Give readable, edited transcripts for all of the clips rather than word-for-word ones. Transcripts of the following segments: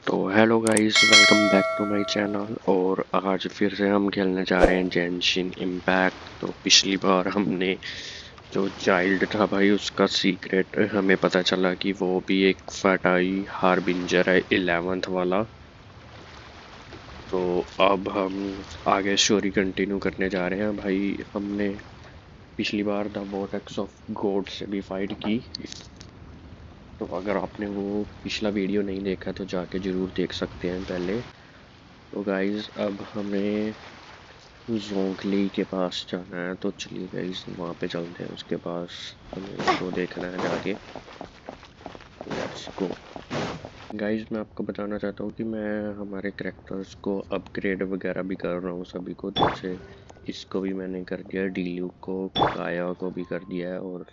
तो hello guys, welcome back to my channel. और आज फिर से हम खेलने जा रहे हैं जेंशिन इम्पैक्ट। तो पिछली बार हमने जो चाइल्ड था भाई, उसका सीक्रेट हमें पता चला कि वो भी एक फटाई हार्बिंजर है 11th वाला। तो अब हम आगे स्टोरी कंटिन्यू करने जा रहे हैं भाई। हमने पिछली बार द वोर्टेक्स ऑफ गॉड से भी फाइट की। तो अगर आपने वो पिछला वीडियो नहीं देखा तो जाके ज़रूर देख सकते हैं पहले। तो गाइज अब हमें जोंगली के पास जाना है, तो चलिए गाइज वहाँ पे चलते हैं उसके पास। हमें उसको देखना है जाके। Let's go. गाइज मैं आपको बताना चाहता हूँ कि मैं हमारे कैरेक्टर्स को अपग्रेड वगैरह भी कर रहा हूँ सभी को। जैसे इसको भी मैंने कर दिया, डील्यू को, काया को भी कर दिया है। और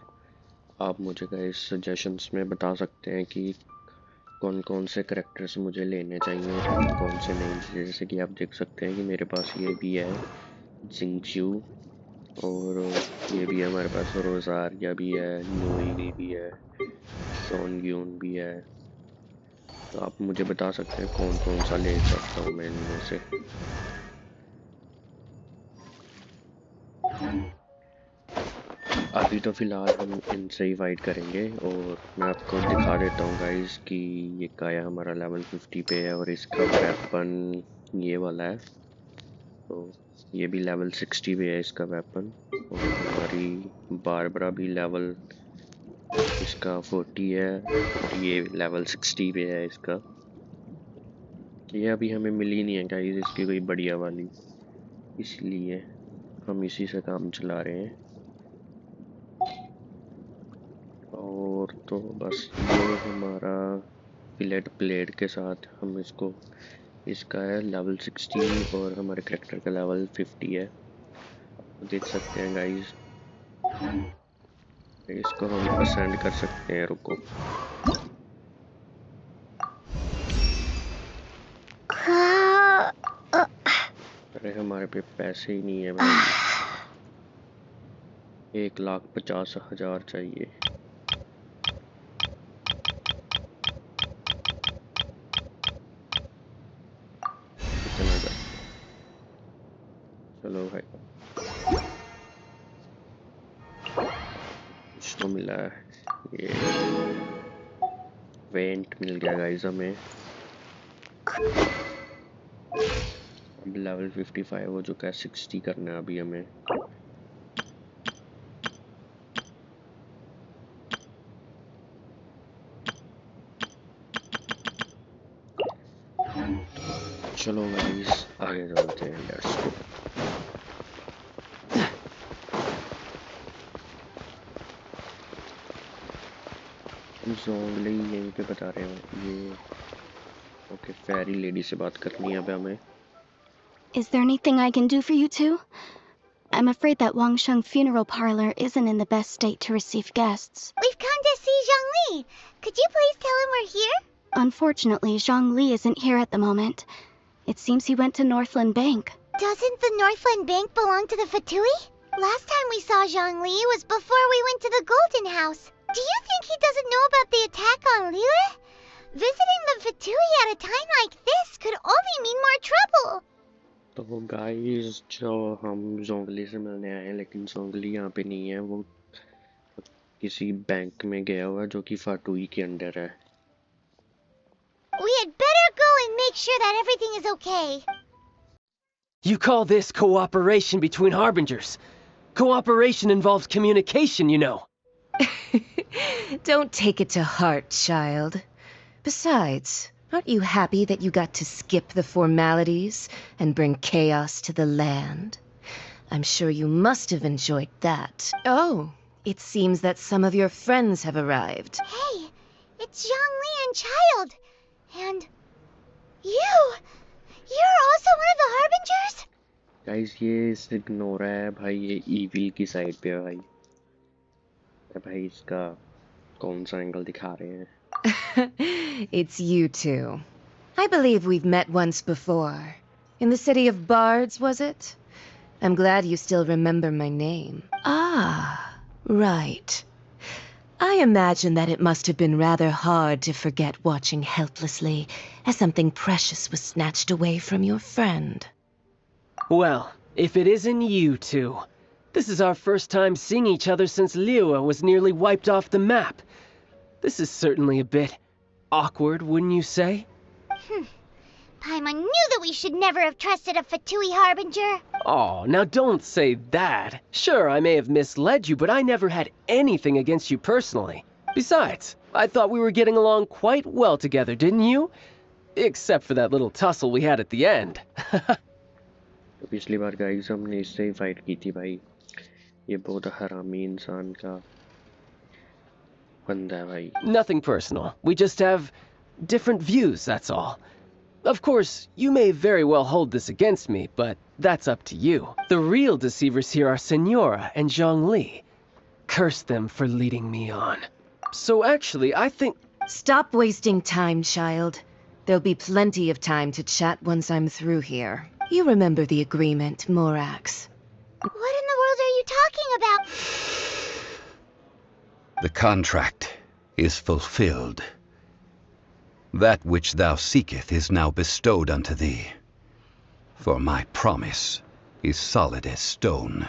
आप मुझे गाइज सजेशंस में बता सकते हैं कि कौन कौन से करेक्टर्स मुझे लेने चाहिए और कौन कौन से नहीं। जैसे कि आप देख सकते हैं कि मेरे पास ये भी है जिंगचू, और ये भी है हमारे पास, रोज़ारिया भी है, नोई भी है, सोनग्यून भी है। तो आप मुझे बता सकते हैं कौन कौन सा ले सकता हूँ मैं इनमें से। अभी तो फ़िलहाल हम इनसे ही फाइट करेंगे। और मैं आपको दिखा देता हूँ गाइस कि ये काया हमारा लेवल 50 पे है और इसका वेपन ये वाला है। तो ये भी लेवल 60 पे है इसका वेपन। और हमारी बारबरा भी लेवल इसका 40 है और ये लेवल 60 पे है इसका। ये अभी हमें मिली नहीं है गाइस इसकी कोई बढ़िया वाली, इसलिए हम इसी से काम चला रहे हैं। और तो बस ये हमारा फिलेट प्लेट के साथ हम इसको, इसका है लेवल 60 और हमारे करेक्टर का लेवल 50 है। तो देख सकते हैं गाइस, इसको हम असेंड कर सकते हैं। रुको, अरे हमारे पे पैसे ही नहीं है भाई। 1,50,000 चाहिए। कितना कर, चलो भाई कुछ तो मिला है। ये वेंट मिल गया गाइस हमें। अब लेवल 55 हो चुका है, 60 करना है अभी हमें। चलो गाइस आगे चलते हैं, लेट्स गो। जोंगली यहीं पे बता रहे हो ये। ओके, फेरी लेडी से बात करनी है अब हमें। Is there anything I can do for you two? I'm afraid that Wangsheng funeral parlor isn't in the best state to receive guests. We've come to see Zhongli. Could you please tell him we're here? Unfortunately, Zhongli isn't here at the moment. It seems he went to Northland Bank. Doesn't the Northland Bank belong to the Fatui? Last time we saw Zhongli was before we went to the Golden House. Do you think he doesn't know about the attack on Liyue? Visiting the Fatui at a time like this could only mean more trouble. तो guys जो हम जोंगली से मिलने आए हैं, लेकिन जोंगली यहाँ पे नहीं है। वो किसी बैंक में गया हुआ है जो कि फाटुई के अंडर है। We had better go and make sure that everything is okay. You call this cooperation between harbingers? Cooperation involves communication, you know. Don't take it to heart, child. Besides, aren't you happy that you got to skip the formalities and bring chaos to the land? I'm sure you must have enjoyed that. Oh, it seems that some of your friends have arrived. Hey, it's Zhongli and Child. And you're also one of the harbingers? Guys ये ignore है भाई, ये evil की side पे है भाई। भाई इसका कौन सा एंगल दिखा रहे हैं? It's you two. I believe we've met once before. In the city of Bards, was it? I'm glad you still remember my name. Ah, right. I imagine that it must have been rather hard to forget watching helplessly as something precious was snatched away from your friend. Well, if it isn't you two. This is our first time seeing each other since Liyue was nearly wiped off the map. This is certainly a bit awkward, wouldn't you say? Paimon knew that we should never have trusted a Fatui Harbinger. Oh, now don't say that. Sure, I may have misled you, but I never had anything against you personally. Besides, I thought we were getting along quite well together, didn't you? Except for that little tussle we had at the end. तो पिछली बार guys हमने इससे ही fight की थी भाई। ये बहुत हरामी इंसान का बंदा है भाई। Nothing personal. We just have different views, that's all. Of course, you may very well hold this against me, but that's up to you. The real deceivers here are Senora and Zhongli. Curse them for leading me on. So actually, I think... Stop wasting time, child. There'll be plenty of time to chat once I'm through here. You remember the agreement, Morax. What in the world are you talking about? The contract is fulfilled. That which thou seeketh is now bestowed unto thee. For my promise is solid as stone.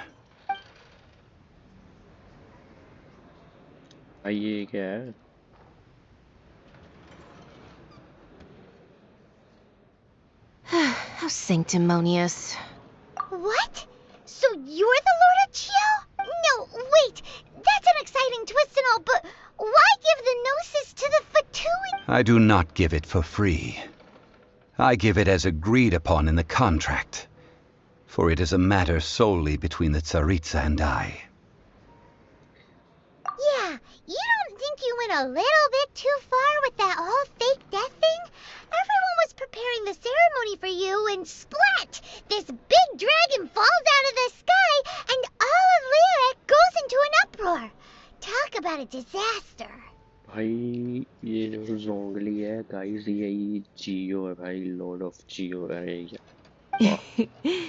ये क्या है? How sanctimonious. What? So you're the Lord of Chio? No, wait. That's an exciting twist and all, but why give the Gnosis to the Fatui? I do not give it for free. I give it as agreed upon in the contract. For it is a matter solely between the Tsaritsa and I. Yeah, you don't think you went a little bit too far with that whole fake death thing? Everyone was preparing the ceremony for you, and splat! This big dragon falls out of the sky, and all of Liyue goes into an uproar. Talk about a disaster. भाई ये जो जोंगली है guys यही जियो है भाई Lord of जियो है ये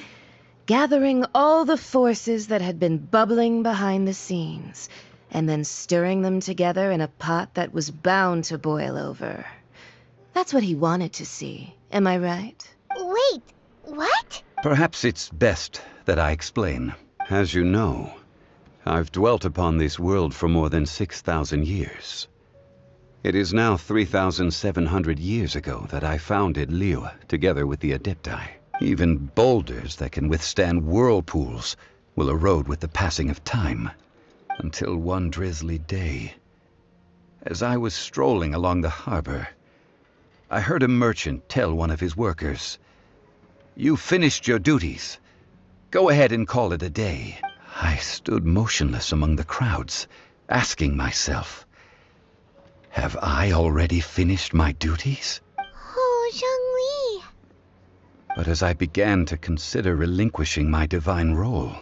Gathering all the forces that had been bubbling behind the scenes, and then stirring them together in a pot that was bound to boil over. That's what he wanted to see, am I right? Wait, what? Perhaps it's best that I explain. As you know, I've dwelt upon this world for more than 6,000 years. It is now 3,700 years ago that I founded Liyue, together with the Adepti. Even boulders that can withstand whirlpools will erode with the passing of time. Until one drizzly day, as I was strolling along the harbor, I heard a merchant tell one of his workers, "You finished your duties. Go ahead and call it a day." I stood motionless among the crowds, asking myself, have I already finished my duties? Oh, Zhongli. But as I began to consider relinquishing my divine role,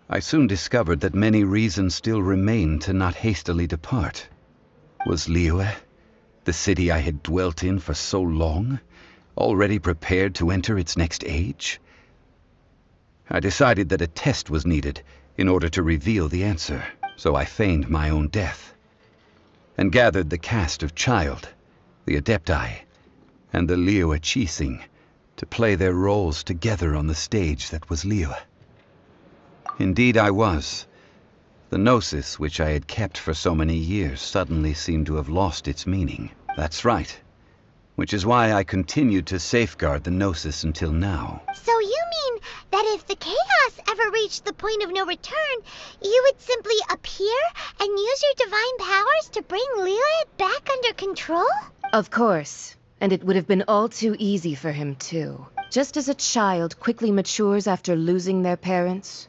I soon discovered that many reasons still remained to not hastily depart. Was Liyue, the city I had dwelt in for so long, already prepared to enter its next age? I decided that a test was needed in order to reveal the answer, so I feigned my own death, and gathered the cast of Child, the Adepti, and the Liyue Qixing to play their roles together on the stage that was Liyue. Indeed I was. The Gnosis, which I had kept for so many years, suddenly seemed to have lost its meaning. That's right. Which is why I continued to safeguard the Gnosis until now. So you mean that if the chaos ever reached the point of no return, you would simply appear and use your divine powers to bring Liyue back under control? Of course. And it would have been all too easy for him, too. Just as a child quickly matures after losing their parents,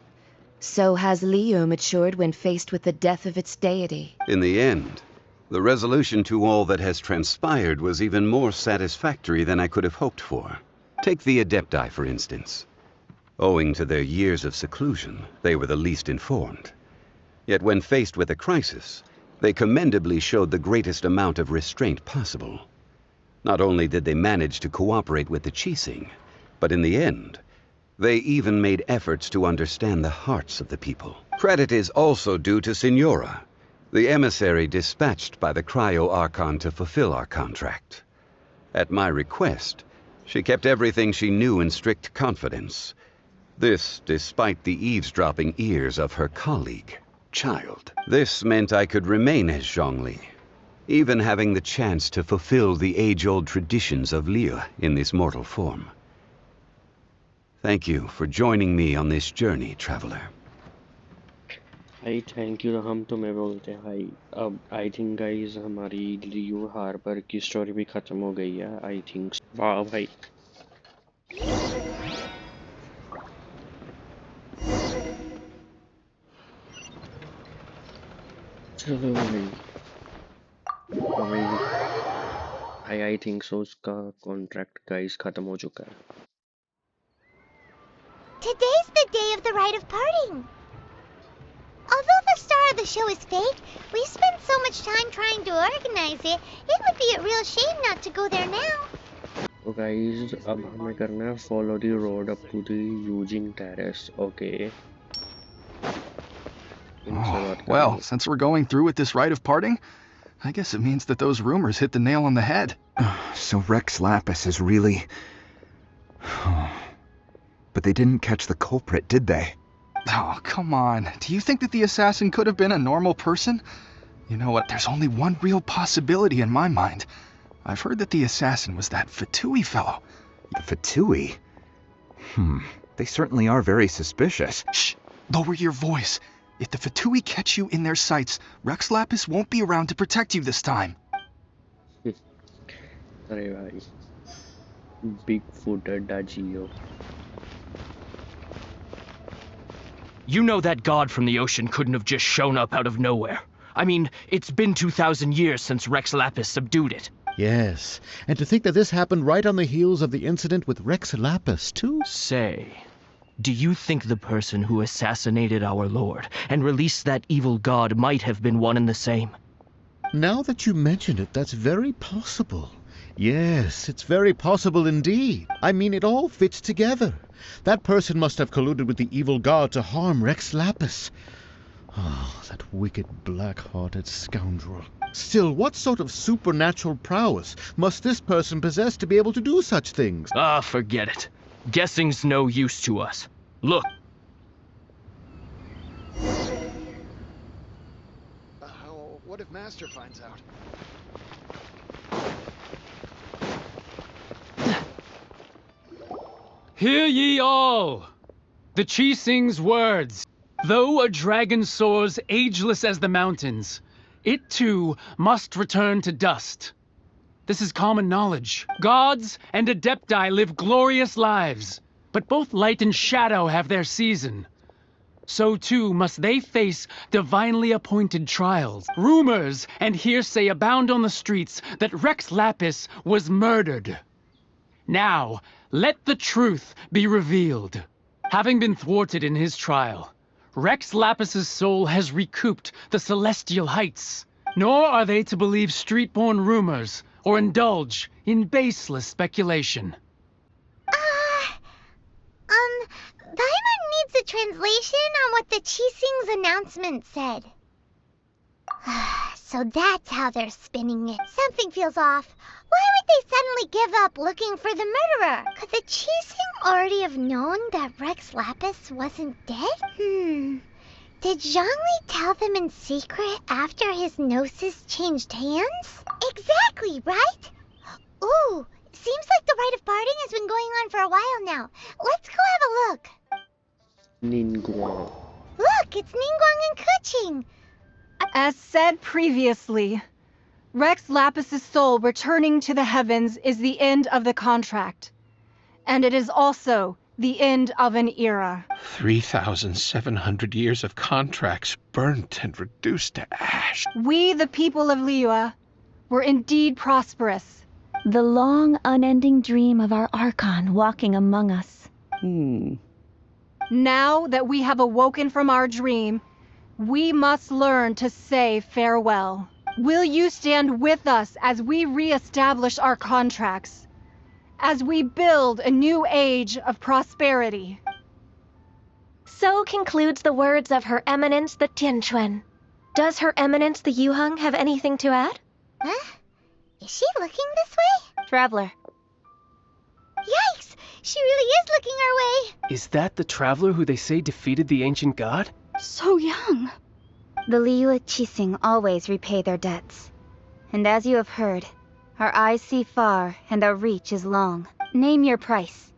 so has Liyue matured when faced with the death of its deity. In the end, the resolution to all that has transpired was even more satisfactory than I could have hoped for. Take the Adepti, for instance. Owing to their years of seclusion, they were the least informed. Yet when faced with a crisis, they commendably showed the greatest amount of restraint possible. Not only did they manage to cooperate with the Qixing, but in the end, they even made efforts to understand the hearts of the people. Credit is also due to Senora, The emissary dispatched by the Cryo-Archon to fulfill our contract. At my request, she kept everything she knew in strict confidence. This despite the eavesdropping ears of her colleague, Child. This meant I could remain as Zhongli, even having the chance to fulfill the age-old traditions of Liyue in this mortal form. Thank you for joining me on this journey, traveler. भाई thank you हम तुम्हें बोलते हैं भाई अब I think guys हमारी Liu harbour की story भी ख़त्म हो गई है आई थिंक वाह भाई चलो भाई हमें आई थिंक सो उसका कॉन्ट्रैक्ट गाइस ख़त्म हो चुका है Today's the day of the rite of parting. Although the star of the show is fake, we spent so much time trying to organize it, it would be a real shame not to go there now. तो guys अब हमें करना है follow the road up to the Eugene Terrace okay Well, since we're going through with this rite of parting, I guess it means that those rumors hit the nail on the head. So Rex Lapis is really... But they didn't catch the culprit, did they? Oh, come on. Do you think that the assassin could have been a normal person? You know what, there's only one real possibility in my mind. I've heard that the assassin was that Fatui fellow. The Fatui? They certainly are very suspicious. Shh! Lower your voice. If the Fatui catch you in their sights, Rex Lapis won't be around to protect you this time. अरे भाई big फुटर डाजियो You know that god from the ocean couldn't have just shown up out of nowhere. I mean, it's been 2,000 years since Rex Lapis subdued it. Yes, and to think that this happened right on the heels of the incident with Rex Lapis, too? Say, do you think the person who assassinated our lord and released that evil god might have been one and the same? Now that you mention it, that's very possible. Yes, it's very possible indeed. I mean, it all fits together. That person must have colluded with the evil god to harm Rex Lapis. Oh, that wicked, black-hearted scoundrel. Still, what sort of supernatural prowess must this person possess to be able to do such things? Ah, forget it. Guessing's no use to us. Look. What if Master finds out? Hear ye all! The Chi sings words. Though a dragon soars ageless as the mountains, it too must return to dust. This is common knowledge. Gods and adepti live glorious lives, but both light and shadow have their season. So too must they face divinely appointed trials. Rumors and hearsay abound on the streets that Rex Lapis was murdered. Now, let the truth be revealed. Having been thwarted in his trial, Rex Lapis's soul has recouped the celestial heights. Nor are they to believe street-born rumors or indulge in baseless speculation. Daimon needs a translation on what the Chi-Sing's announcement said. So that's how they're spinning it. Something feels off. Why would they suddenly give up looking for the murderer? Could the Chi-Sing already have known that Rex Lapis wasn't dead? Did Zhongli tell them in secret after his gnosis changed hands? Exactly, right? Ooh, seems like the rite of parting has been going on for a while now. Let's go have a look. Ningguang Look, it's Ningguang and Kuching. As said previously, Rex Lapis's soul returning to the heavens is the end of the contract. And it is also the end of an era. 3,700 years of contracts burnt and reduced to ash. We, the people of Liyue, were indeed prosperous. The long, unending dream of our Archon walking among us. Now that we have awoken from our dream, we must learn to say farewell. Will you stand with us as we re-establish our contracts? As we build a new age of prosperity? So concludes the words of Her Eminence the Tianquan. Does Her Eminence the Yuheng have anything to add? Huh? Is she looking this way? Traveler. Yikes! She really is looking our way! Is that the traveler who they say defeated the ancient god? So young. The Liyue Qixing always repay their debts. And as you have heard, our eyes see far and our reach is long. Name your price.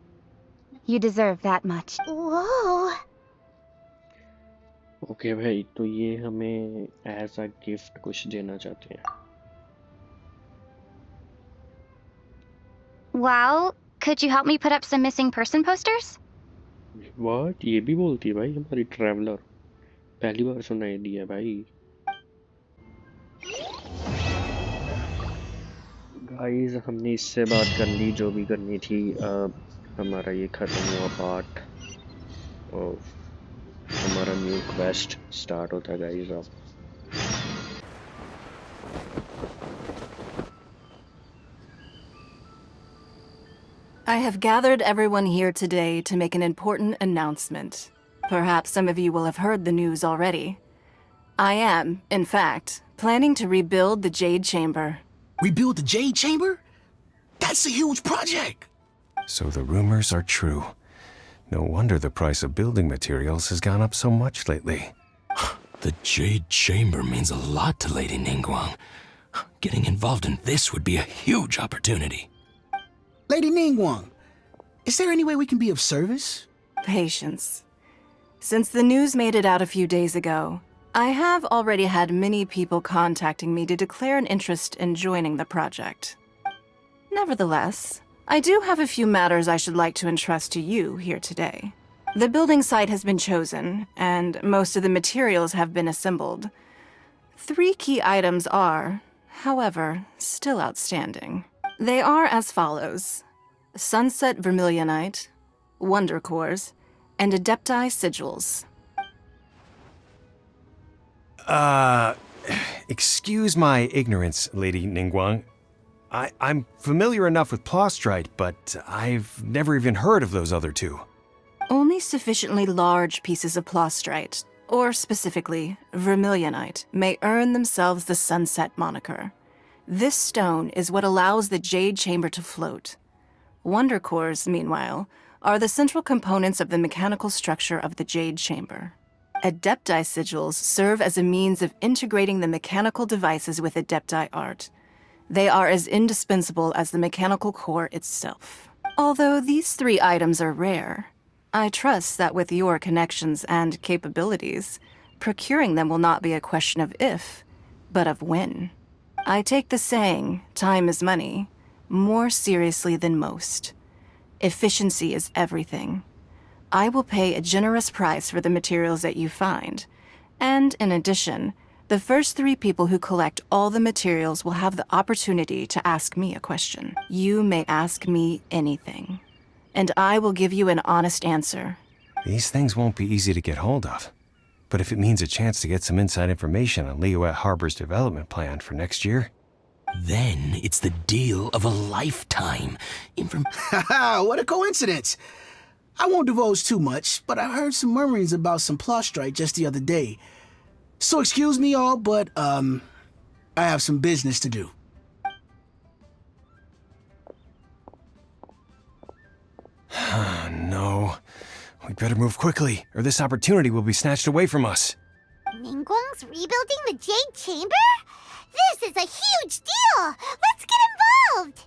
You deserve that much. Whoa! Okay भाई, तो ये हमें as a gift कुछ देना चाहते हैं। Well, could you help me put up some missing person posters? What, ये भी बोलती है भाई हमारी ट्रैवलर। पहली बार सुनाई दिया भाई। गाइस, हमने इससे बात कर ली जो भी करनी थी। हमारा ये खत्म हुआ पार्ट और हमारा न्यू क्वेस्ट स्टार्ट होता है गाइस अब। I have gathered everyone here today to make an important announcement. Perhaps some of you will have heard the news already. I am, in fact, planning to rebuild the Jade Chamber. Rebuild the Jade Chamber? That's a huge project! So the rumors are true. No wonder the price of building materials has gone up so much lately. The Jade Chamber means a lot to Lady Ningguang. Getting involved in this would be a huge opportunity. Lady Ningguang, is there any way we can be of service? Patience. Since the news made it out a few days ago, I have already had many people contacting me to declare an interest in joining the project. Nevertheless, I do have a few matters I should like to entrust to you here today. The building site has been chosen, and most of the materials have been assembled. 3 key items are, however, still outstanding. They are as follows: Sunset Vermillionite, Wonder Cores, and Adepti Sigils. Excuse my ignorance, Lady Ningguang. I'm familiar enough with Plaustrite, but I've never even heard of those other 2. Only sufficiently large pieces of Plaustrite, or specifically Vermillionite, may earn themselves the Sunset moniker. This stone is what allows the Jade Chamber to float. Wonder Cores, meanwhile, are the central components of the mechanical structure of the Jade Chamber. Adepti Sigils serve as a means of integrating the mechanical devices with Adepti art. They are as indispensable as the mechanical core itself. Although these 3 items are rare, I trust that with your connections and capabilities, procuring them will not be a question of if, but of when. I take the saying, time is money, more seriously than most. Efficiency is everything. I will pay a generous price for the materials that you find, and in addition, the first 3 people who collect all the materials will have the opportunity to ask me a question. You may ask me anything, and I will give you an honest answer. These things won't be easy to get hold of. But if it means a chance to get some inside information on Liyueharbor's development plan for next year... Then it's the deal of a lifetime. Haha, what a coincidence! I won't divulge too much, but I heard some murmurings about some Plaustrite just the other day. So excuse me all, but, I have some business to do. No. We'd better move quickly, or this opportunity will be snatched away from us. Ningguang's rebuilding the Jade Chamber? This is a huge deal! Let's get involved!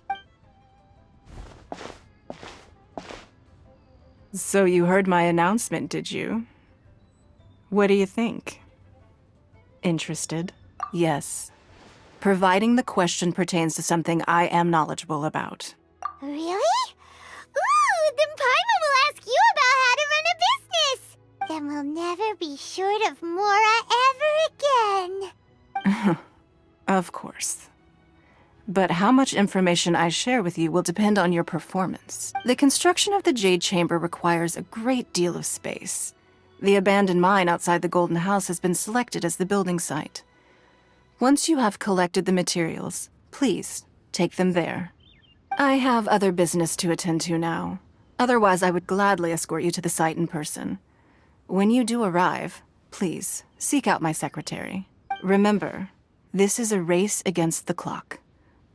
So you heard my announcement, did you? What do you think? Interested? Yes. Providing the question pertains to something I am knowledgeable about. Really? Ooh, then Paimon will ask you about how to run a business! Then we'll never be short of Mora ever again. Of course. But how much information I share with you will depend on your performance. The construction of the Jade Chamber requires a great deal of space. The abandoned mine outside the Golden House has been selected as the building site. Once you have collected the materials, please take them there. I have other business to attend to now. Otherwise, I would gladly escort you to the site in person. When you do arrive, please seek out my secretary. Remember, this is a race against the clock.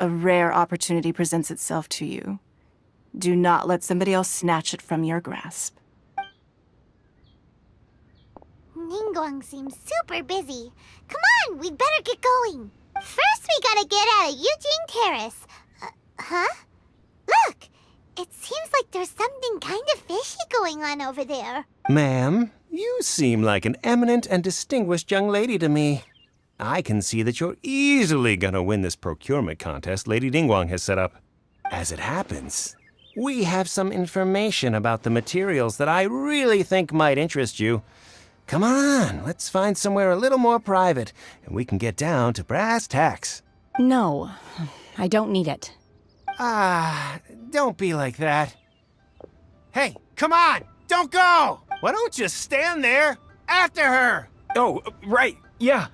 A rare opportunity presents itself to you. Do not let somebody else snatch it from your grasp. Ningguang seems super busy. Come on, we'd better get going. First, we gotta get out of Eugene Terrace. Huh? Look! It seems like there's something kind of fishy going on over there. Ma'am, you seem like an eminent and distinguished young lady to me. I can see that you're easily gonna win this procurement contest Lady Ningguang has set up. As it happens, we have some information about the materials that I really think might interest you. Come on, let's find somewhere a little more private, and we can get down to brass tacks. No, I don't need it. Don't be like that. Hey, come on, don't go! Why don't you stand there after her? Oh, right, yeah.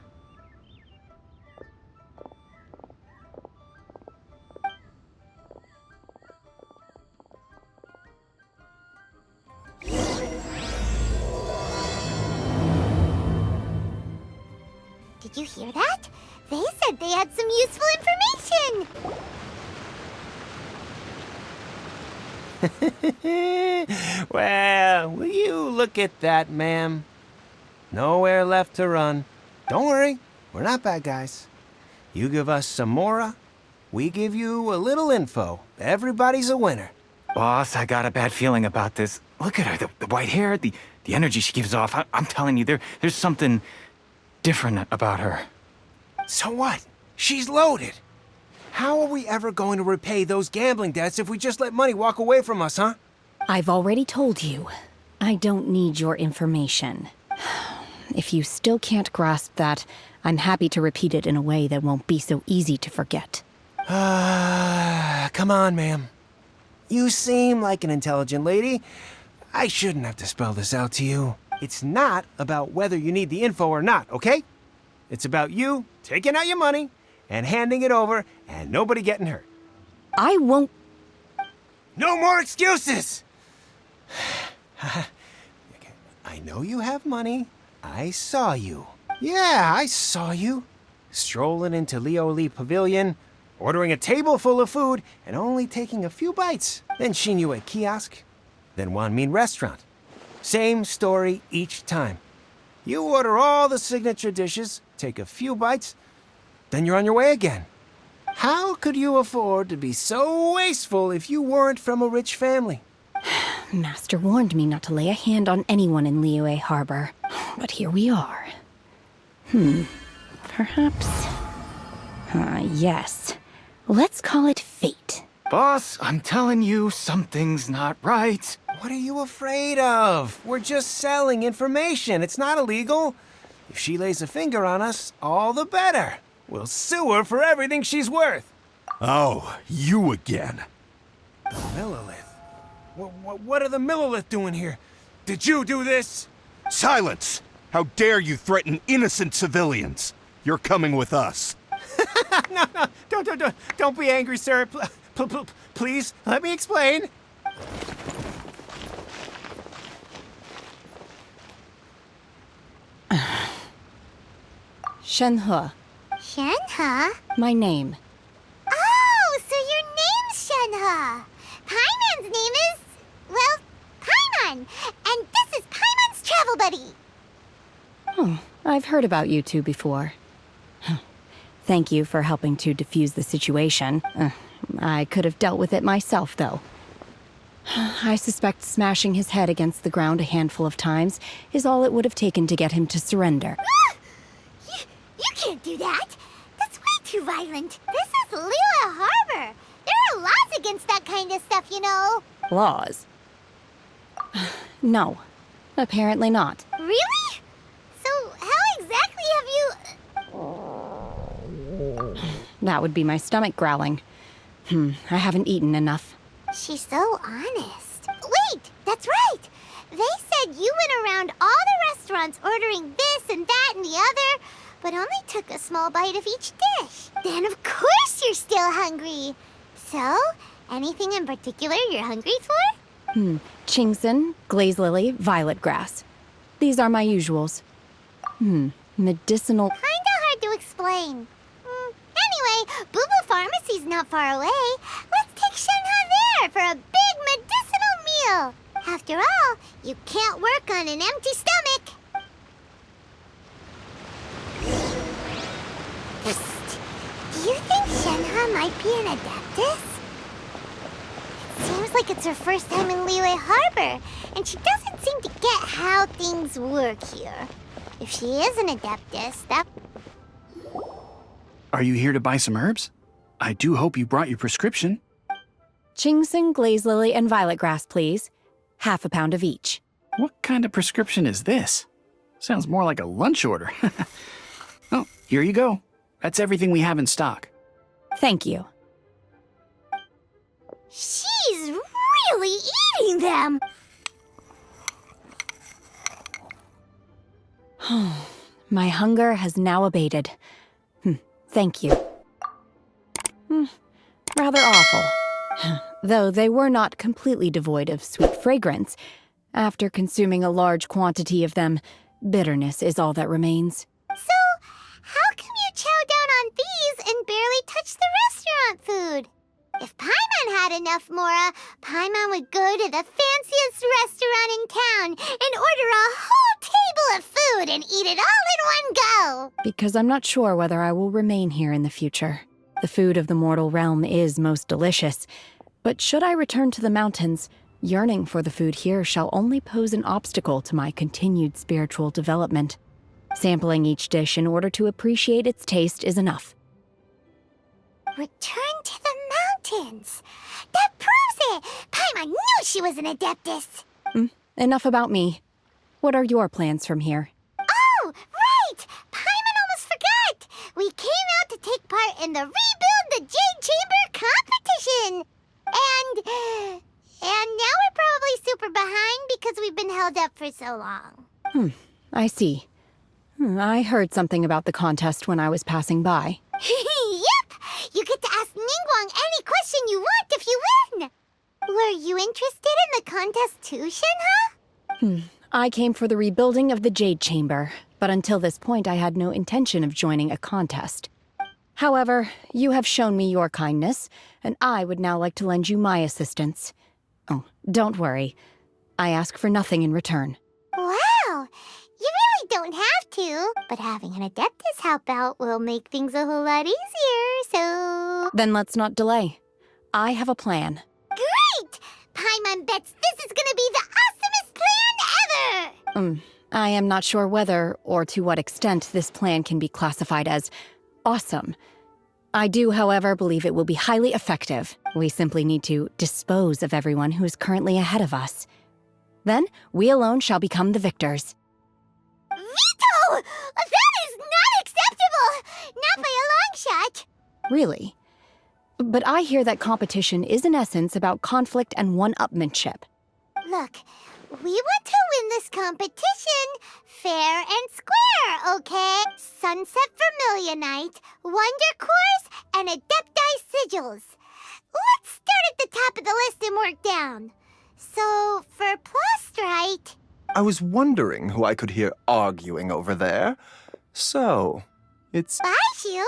Did you hear that? They said they had some useful information! Well, will you look at that, ma'am? Nowhere left to run. Don't worry, we're not bad guys. You give us some mora, we give you a little info. Everybody's a winner. Boss, I got a bad feeling about this. Look at her, the white hair, the energy she gives off. I'm telling you, there's something different about her. So what? She's loaded. How are we ever going to repay those gambling debts if we just let money walk away from us, huh? I've already told you. I don't need your information. If you still can't grasp that, I'm happy to repeat it in a way that won't be so easy to forget. Come on, ma'am. You seem like an intelligent lady. I shouldn't have to spell this out to you. It's not about whether you need the info or not, okay? It's about you taking out your money and handing it over and nobody getting hurt. I won't... No more excuses! I know you have money. I saw you. Yeah, I saw you. Strolling into Liyueharbor Pavilion, ordering a table full of food and only taking a few bites. Then Xinyue Kiosk, then Wanmin Restaurant. Same story each time. You order all the signature dishes, take a few bites, then you're on your way again. How could you afford to be so wasteful if you weren't from a rich family? Master warned me not to lay a hand on anyone in Liyueharbor, but here we are. Perhaps... yes. Let's call it fate. Boss, I'm telling you, something's not right. What are you afraid of? We're just selling information. It's not illegal. If she lays a finger on us, all the better. We'll sue her for everything she's worth. Oh, you again. The Millilith? What are the Millilith doing here? Did you do this? Silence! How dare you threaten innocent civilians? You're coming with us. No, don't be angry, sir. Please, let me explain. Shenhe. Shenhe? My name. Oh, so your name's Shenhe. Paimon's name is... well, Paimon. And this is Paimon's travel buddy. Oh, I've heard about you two before. Thank you for helping to defuse the situation. I could have dealt with it myself, though. I suspect smashing his head against the ground a handful of times is all it would have taken to get him to surrender. You can't do that. That's way too violent. This is Liyueharbor. There are laws against that kind of stuff, you know. Laws? No, apparently not. Really? So how exactly have you... That would be my stomach growling. I haven't eaten enough. She's so honest. Wait, that's right. They said you went around all the restaurants ordering this and that and the other, but only took a small bite of each dish. Then of course you're still hungry. So, anything in particular you're hungry for? Chingson, glaze lily, violet grass. These are my usuals. Medicinal... Kinda hard hard to explain. Anyway, Boo Boo Pharmacy's not far away. Let's take Shenhe there for a big medicinal meal. After all, you can't work on an empty stomach. Psst. Do you think Shenhe might be an Adeptus? It seems like it's her first time in Liyueharbor, and she doesn't seem to get how things work here. If she is an Adeptus, that... Are you here to buy some herbs? I do hope you brought your prescription. Ginseng, glaze lily, and violet grass, please. Half a pound of each. What kind of prescription is this? Sounds more like a lunch order. Oh, here you go. That's everything we have in stock. Thank you. She's really eating them! My hunger has now abated. Thank you. Rather awful. Though they were not completely devoid of sweet fragrance. After consuming a large quantity of them, bitterness is all that remains. So, how come you chow down on these and barely touch the restaurant food? If Paimon had enough Mora, Paimon would go to the fanciest restaurant in town and order a whole table of food and eat it all in one go. Because I'm not sure whether I will remain here in the future. The food of the mortal realm is most delicious. But should I return to the mountains, yearning for the food here shall only pose an obstacle to my continued spiritual development. Sampling each dish in order to appreciate its taste is enough. Return to the mountains. That proves it! Paimon knew she was an Adeptus. Enough about me. What are your plans from here? Oh, right! Paimon almost forgot! We came out to take part in the Rebuild the Jade Chamber competition! And now we're probably super behind because we've been held up for so long. I see. I heard something about the contest when I was passing by. Yep! You get to ask Ningguang any question you want if you win! Were you interested in the contest too, Shenhe? I came for the rebuilding of the Jade Chamber, but until this point I had no intention of joining a contest. However, you have shown me your kindness, and I would now like to lend you my assistance. Oh, don't worry. I ask for nothing in return. Wow! You really don't have to, but having an Adeptus help out will make things a whole lot easier, so... Then let's not delay. I have a plan. Great! Paimon bets this is gonna be the awesomest plan ever! I am not sure whether, or to what extent, this plan can be classified as awesome. I do, however, believe it will be highly effective. We simply need to dispose of everyone who is currently ahead of us. Then, we alone shall become the victors. Veto! That is not acceptable! Not by a long shot! Really? But I hear that competition is in essence about conflict and one-upmanship. Look, we want to win this competition fair and square, okay? Sunset Vermillionite, Wonder Cores, and Adepti Sigils. Let's start at the top of the list and work down. So, for Plustrite... I was wondering who I could hear arguing over there. So, it's... Baiju?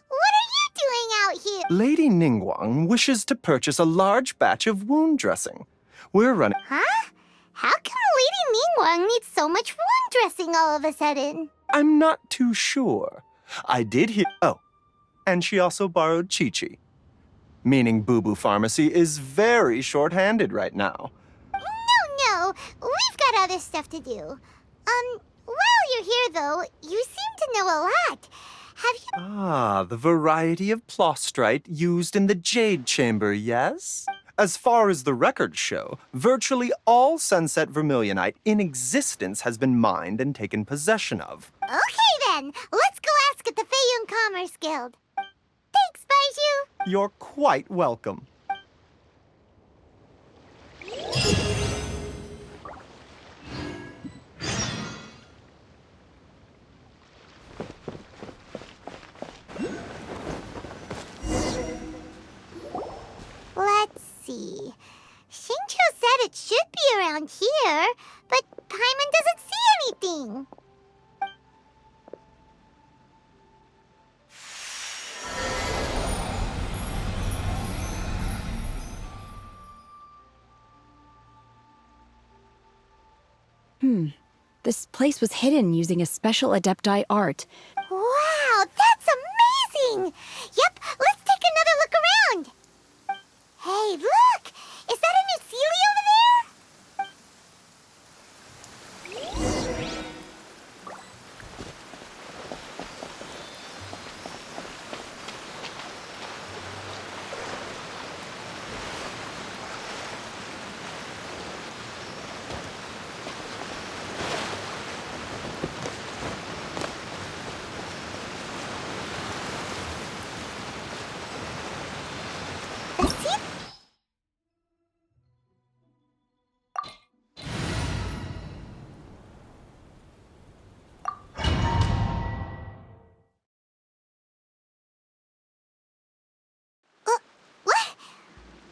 What are you doing out here? Lady Ningguang wishes to purchase a large batch of wound dressing. We're running... Huh? How come Lady Ningguang needs so much wound dressing all of a sudden? I'm not too sure. I did hear... Oh, and she also borrowed Chi-Chi. Meaning Boo Boo Pharmacy is very short-handed right now. No, we've got other stuff to do. While you're here, though, you seem to know a lot. Have you... Ah, the variety of Plustrite used in the Jade Chamber, yes? As far as the records show, virtually all Sunset Vermillionite in existence has been mined and taken possession of. Okay, then. Let's go ask at the Feiyun Commerce Guild. Thanks, Baiju. You're quite welcome. Let's see. Xingqiu said it should be around here, but Paimon doesn't see anything. This place was hidden using a special Adepti art. Wow, that's amazing! Yep, let's take another look around. Hey, look! Is that a new Sealy over there?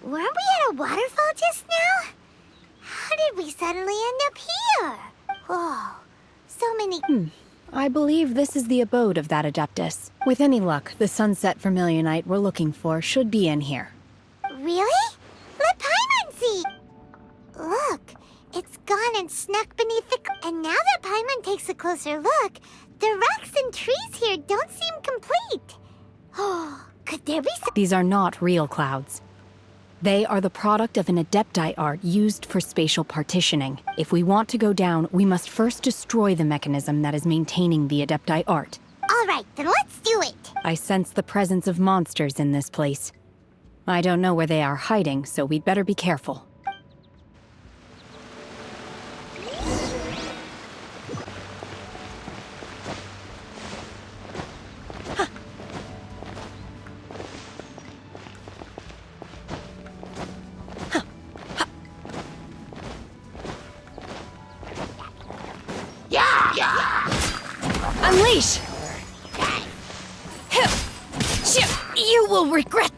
Weren't we at a waterfall just now? How did we suddenly end up here? Whoa, so many... I believe this is the abode of that Adeptus. With any luck, the sunset Vermillionite we're looking for should be in here. Really? Let Paimon see! Look, it's gone and snuck beneath the... And now that Paimon takes a closer look, the rocks and trees here don't seem complete. Oh, could there be some... These are not real clouds. They are the product of an Adepti art used for spatial partitioning. If we want to go down, we must first destroy the mechanism that is maintaining the Adepti art. All right, then let's do it. I sense the presence of monsters in this place. I don't know where they are hiding, so we'd better be careful. Unleash! You will regret...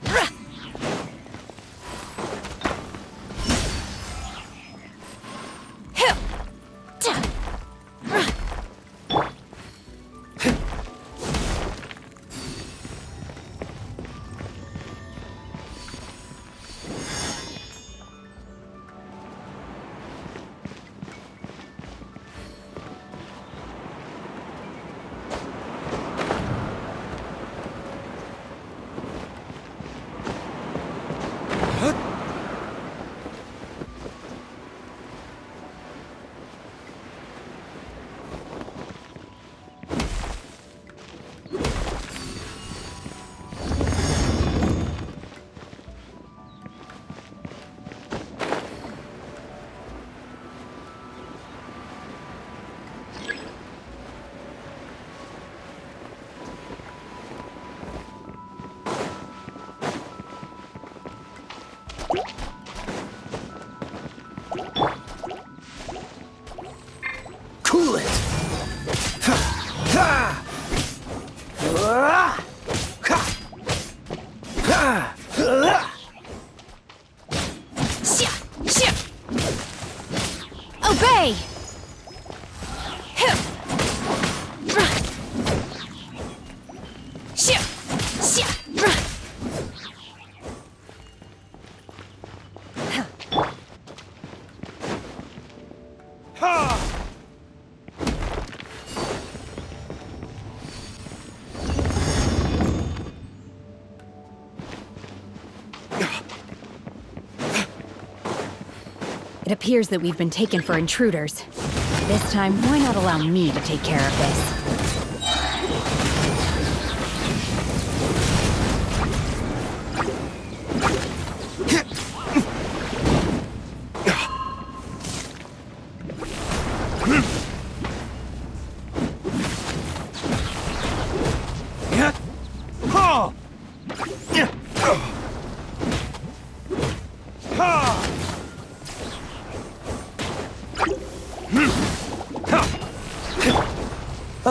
Cool it! Obey! It appears that we've been taken for intruders. This time, why not allow me to take care of this?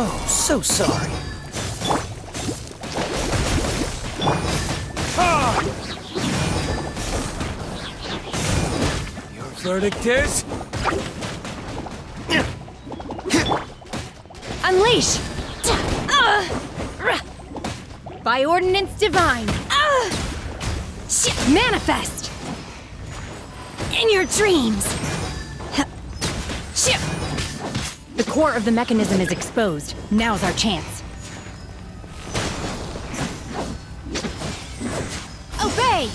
Oh, so sorry. Your verdict is? Unleash! By ordinance divine! Manifest! In your dreams! The core of the mechanism is exposed. Now's our chance. Obey!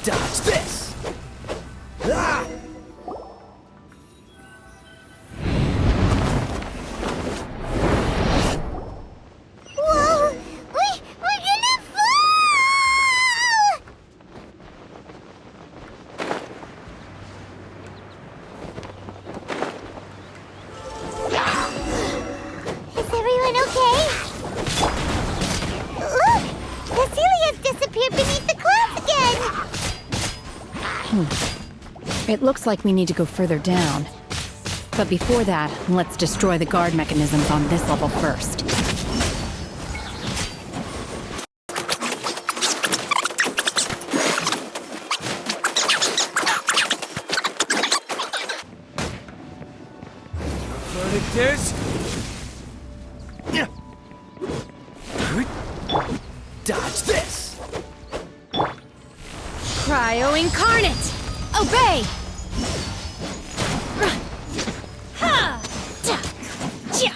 Dodge this! Ah! Whoa! We're gonna fall! Is everyone okay? Look! Cecilia's disappeared beneath the clouds again! It looks like we need to go further down. But before that, let's destroy the guard mechanisms on this level first. Verdict is... Dodge this! Cryo Incarnate! Obey! Ha! Da! Chia!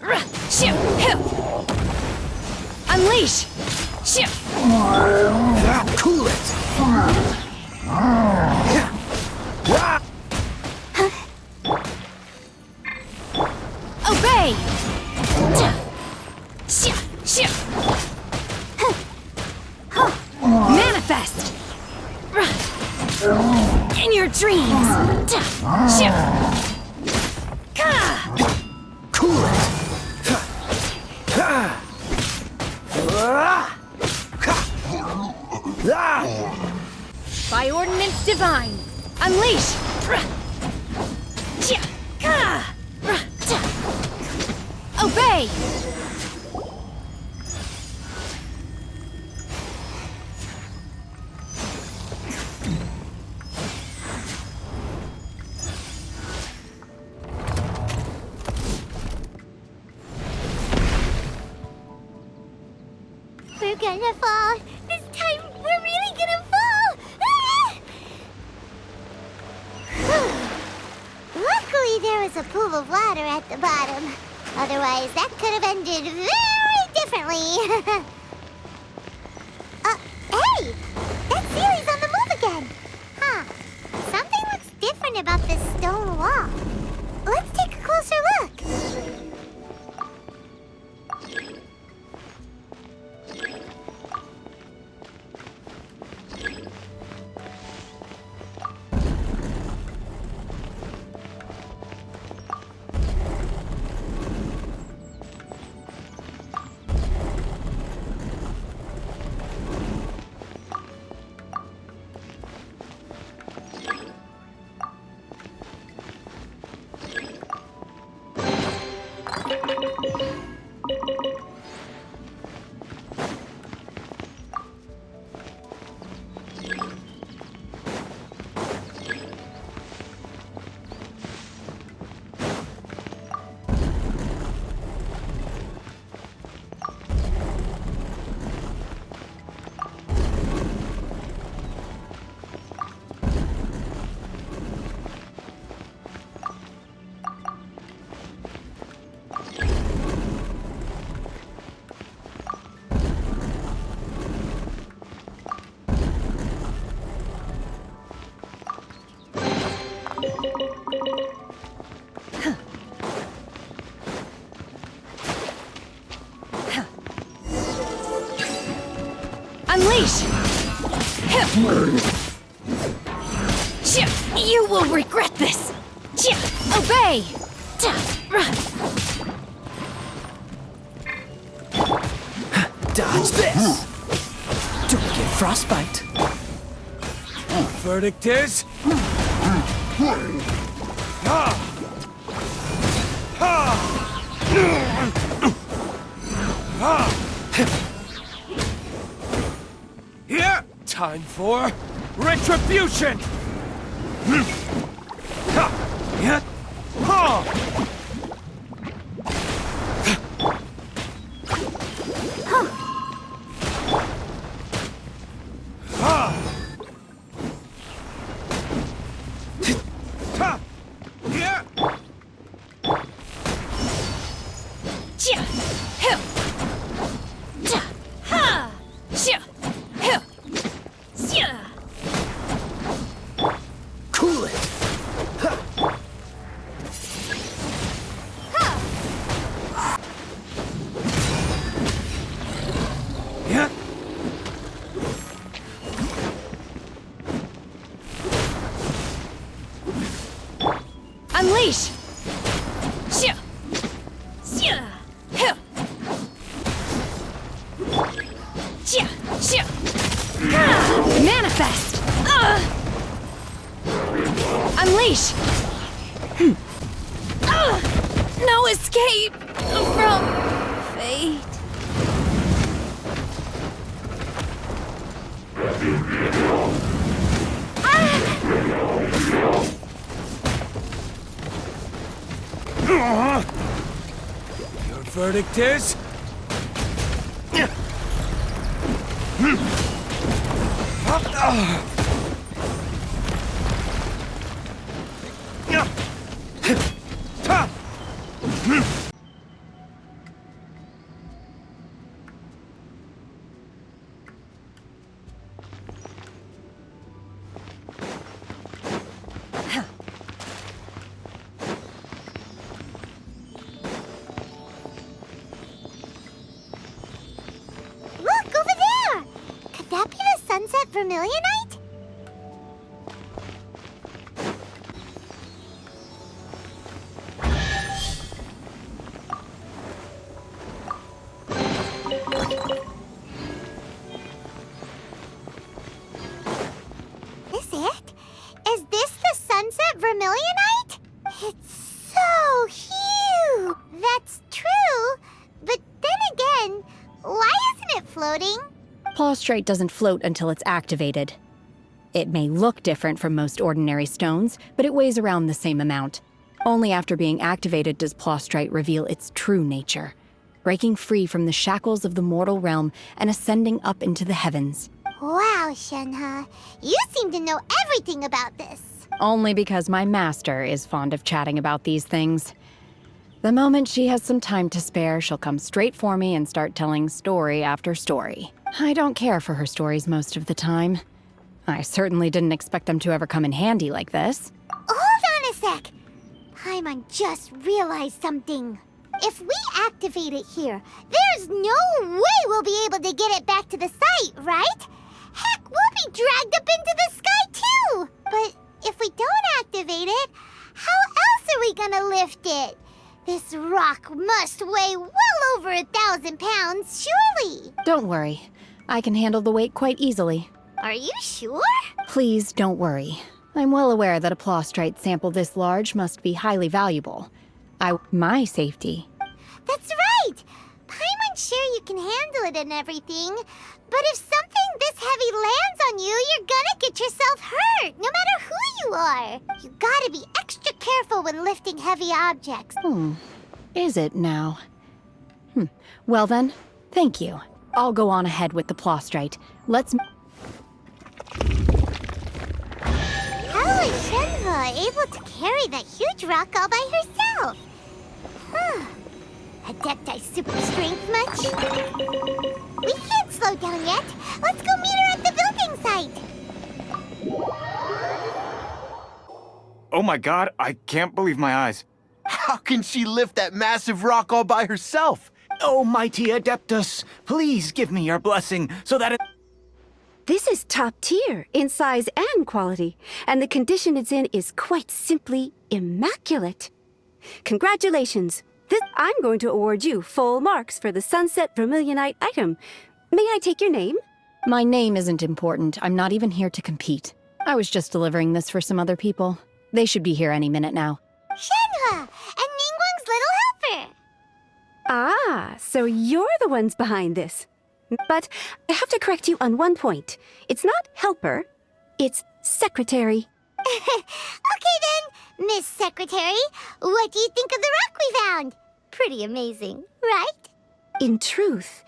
Ra! Shoo! Hill! Unleash! Shoo! Cool it! Obey! Da! Shoo! Shoo! Manifest! In your dreams! Cool it! By ordinance divine! Unleash! Obey! We're gonna fall! This time, we're really gonna fall! Ah! Luckily, there was a pool of water at the bottom. Otherwise, that could have ended very differently. Hey! That Sealy's on the move again! Huh. Something looks different about this stone wall. Let's take a closer look. Unleash! You will regret this! Obey! Dodge this! Don't get frostbite. Verdict is... Here! Time for retribution! Cool it! Yeah. Unleash! Manifest! Unleash! No escape from fate. Your verdict is? Look, over there! Could that be the sunset Vermillionite? Is it? Is this the sunset Vermillionite? It's so huge! That's true, but then again, why isn't it floating? Plaustrite doesn't float until it's activated. It may look different from most ordinary stones, but it weighs around the same amount. Only after being activated does Plaustrite reveal its true nature, breaking free from the shackles of the mortal realm and ascending up into the heavens. Wow, Shenhe, you seem to know everything about this. Only because my master is fond of chatting about these things. The moment she has some time to spare, she'll come straight for me and start telling story after story. I don't care for her stories most of the time. I certainly didn't expect them to ever come in handy like this. Hold on a sec. Paimon just realized something. If we activate it here, there's no way we'll be able to get it back to the site, right? Heck, we'll be dragged up into the sky too! But if we don't activate it, how else are we gonna lift it? This rock must weigh well over 1,000 pounds, surely! Don't worry. I can handle the weight quite easily. Are you sure? Please don't worry. I'm well aware that a plaustrite sample this large must be highly valuable. My safety. That's right! Paimon's sure you can handle it and everything, but if something this heavy lands on you, you're gonna get yourself hurt, no matter who you are. You gotta be extra careful when lifting heavy objects. Is it now? Well then, thank you. I'll go on ahead with the plaustrite. Let's... How is Shenhe able to carry that huge rock all by herself? Adepti super strength much? We can't slow down yet. Let's go meet her at the building site. Oh my god, I can't believe my eyes. How can she lift that massive rock all by herself? Oh, mighty Adeptus, please give me your blessing so that it... This is top tier in size and quality, and the condition it's in is quite simply immaculate. Congratulations. I'm going to award you full marks for the Sunset Vermillionite item. May I take your name? My name isn't important. I'm not even here to compete. I was just delivering this for some other people. They should be here any minute now. Shenhe and Ningguang's little helper. Ah, so you're the ones behind this. But I have to correct you on one point. It's not helper, it's secretary. Okay then, Miss Secretary, what do you think of the rock we found? Pretty amazing, right? In truth,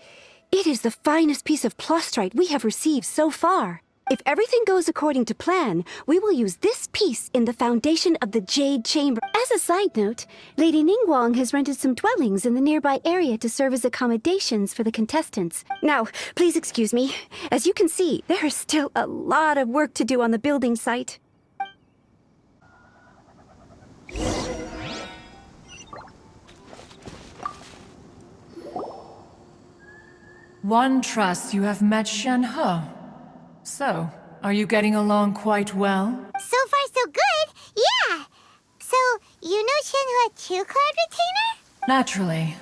it is the finest piece of plostrite we have received so far. If everything goes according to plan, we will use this piece in the foundation of the Jade Chamber. As a side note, Lady Ningguang has rented some dwellings in the nearby area to serve as accommodations for the contestants. Now, please excuse me. As you can see, there is still a lot of work to do on the building site. One trusts you have met Shen-He. So, are you getting along quite well? So far, so good. Yeah. So, you know Shen-He too, Cloud Retainer? Naturally.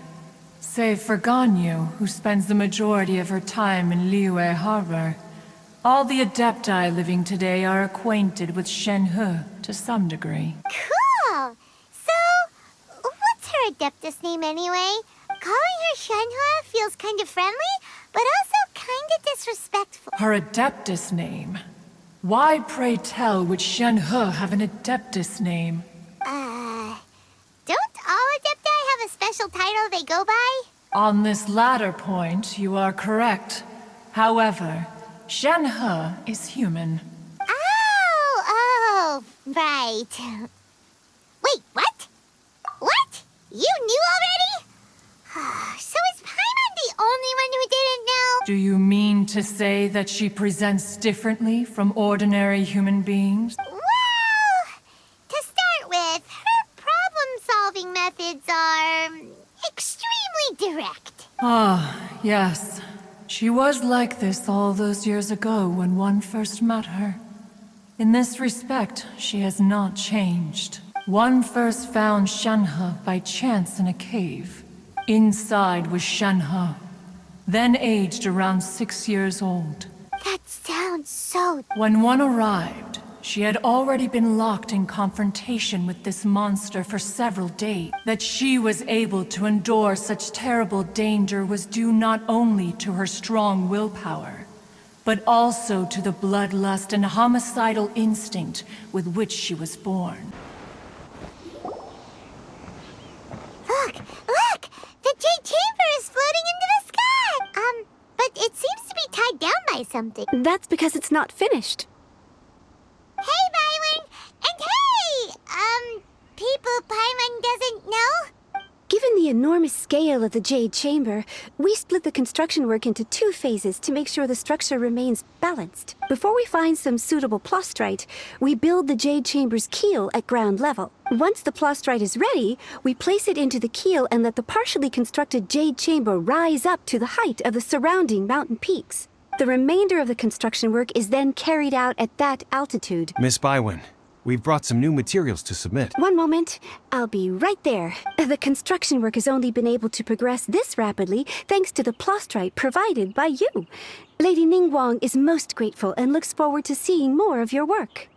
Save for Ganyu, who spends the majority of her time in Liyueharbor. All the Adepti living today are acquainted with Shen-He to some degree. Cool. So, what's her Adeptus name anyway? Calling her Shen-He feels kind of friendly, but also kind of disrespectful. Her Adeptus name? Why, pray tell, would Shen-He have an Adeptus name? Don't all Adepti have a special title they go by? On this latter point, you are correct. However, Shen-He is human. Oh, right. Wait, what? What? You knew already? So is Paimon the only one who didn't know? Do you mean to say that she presents differently from ordinary human beings? Well, to start with, her problem-solving methods are extremely direct. Ah, yes. She was like this all those years ago when one first met her. In this respect, she has not changed. One first found Shen-He by chance in a cave. Inside was Shen-He, then aged around 6 years old. That sounds so... When one arrived, she had already been locked in confrontation with this monster for several days. That she was able to endure such terrible danger was due not only to her strong willpower, but also to the bloodlust and homicidal instinct with which she was born. Look! The Jade Chamber is floating into the sky! But it seems to be tied down by something. That's because it's not finished. Hey, Byron! And hey! People Paimon doesn't know? Given the enormous scale of the Jade Chamber, we split the construction work into 2 phases to make sure the structure remains balanced. Before we find some suitable plostrite, we build the Jade Chamber's keel at ground level. Once the plostrite is ready, we place it into the keel and let the partially constructed Jade Chamber rise up to the height of the surrounding mountain peaks. The remainder of the construction work is then carried out at that altitude. Miss Bywin, we've brought some new materials to submit. One moment. I'll be right there. The construction work has only been able to progress this rapidly thanks to the plostrite provided by you. Lady Ningguang is most grateful and looks forward to seeing more of your work.